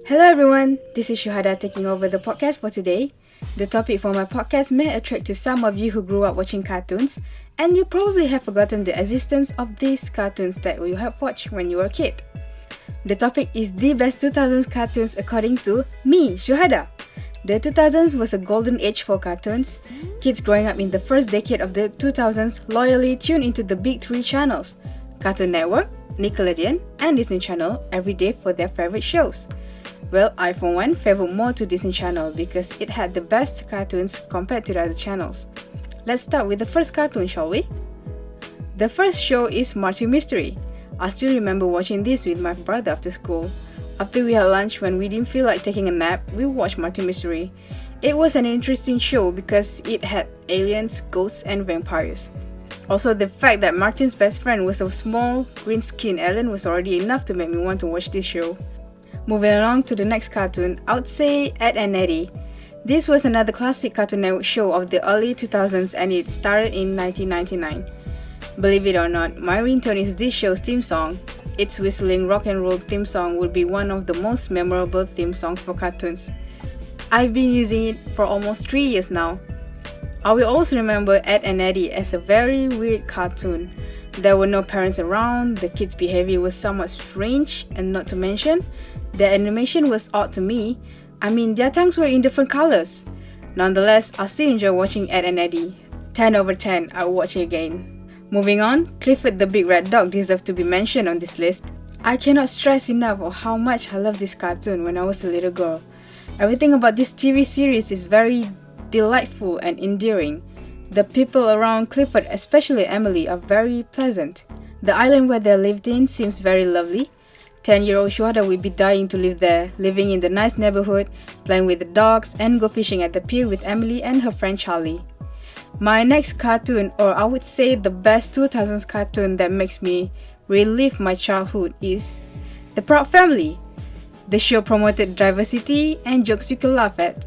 Hello everyone, this is Syuhada taking over the podcast for today. The topic for my podcast may attract to some of you who grew up watching cartoons, and you probably have forgotten the existence of these cartoons that you have watched when you were a kid. The topic is the best 2000s cartoons according to me, Syuhada. The 2000s was a golden age for cartoons. Kids growing up in the first decade of the 2000s loyally tuned into the big three channels: Cartoon Network, Nickelodeon, and Disney Channel every day for their favorite shows. Well, I for one favored more to Disney Channel because it had the best cartoons compared to the other channels. Let's start with the first cartoon, shall we? The first show is Marty Mystery. I still remember watching this with my brother after school. After we had lunch, when we didn't feel like taking a nap, we watched Marty Mystery. It was an interesting show because it had aliens, ghosts, and vampires. Also, the fact that Martin's best friend was a small, green-skinned alien was already enough to make me want to watch this show. Moving along to the next cartoon, I would say Ed and Eddie. This was another classic Cartoon Network show of the early 2000s and it started in 1999. Believe it or not, my ringtone is this show's theme song. Its whistling rock and roll theme song would be one of the most memorable theme songs for cartoons. I've been using it for almost 3 years now. I will also remember Ed and Eddie as a very weird cartoon. There were no parents around, the kids' behavior was somewhat strange, and not to mention, the animation was odd to me. I mean, their tongues were in different colors. Nonetheless, I still enjoy watching Ed and Eddie. 10 over 10, I'll watch it again. Moving on, Clifford the Big Red Dog deserves to be mentioned on this list. I cannot stress enough of how much I loved this cartoon when I was a little girl. Everything about this TV series is very delightful and endearing. The people around Clifford, especially Emily, are very pleasant. The island where they lived in seems very lovely. 10-year-old Syuhada will be dying to live there, living in the nice neighborhood, playing with the dogs, and go fishing at the pier with Emily and her friend Charlie. My next cartoon, or I would say the best 2000s cartoon that makes me relive my childhood, is The Proud Family. The show promoted diversity and jokes you can laugh at.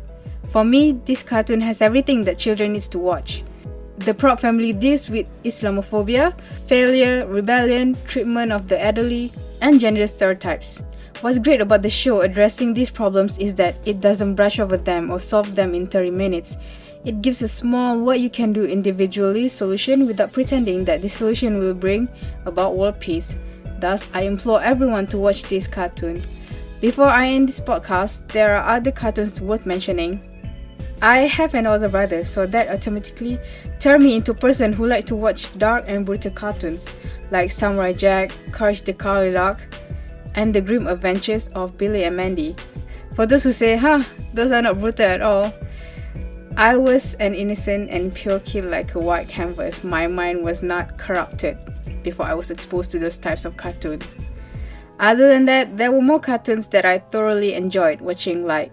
For me, this cartoon has everything that children need to watch. The Proud Family deals with Islamophobia, failure, rebellion, treatment of the elderly, and gender stereotypes. What's great about the show addressing these problems is that it doesn't brush over them or solve them in 30 minutes. It gives a small what you can do individually solution without pretending that the solution will bring about world peace. Thus, I implore everyone to watch this cartoon. Before I end this podcast, there are other cartoons worth mentioning. I have an older brother, so that automatically turned me into a person who liked to watch dark and brutal cartoons like Samurai Jack, Courage the Cowardly Dog, and The Grim Adventures of Billy and Mandy. For those who say, those are not brutal at all, I was an innocent and pure kid like a white canvas. My mind was not corrupted before I was exposed to those types of cartoons. Other than that, there were more cartoons that I thoroughly enjoyed watching, like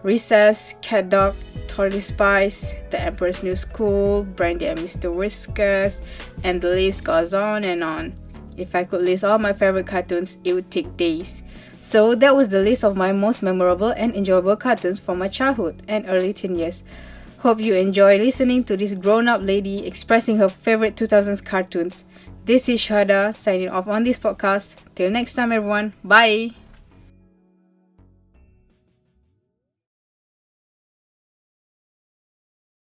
Recess, Cat Dog, Totally Spies, The Emperor's New School, Brandy and Mr. Whiskas, and the list goes on and on. If I could list all my favorite cartoons, it would take days. So that was the list of my most memorable and enjoyable cartoons from my childhood and early teen years. Hope you enjoy listening to this grown-up lady expressing her favorite 2000s cartoons. This is Syuhada signing off on this podcast. Till next time everyone, bye!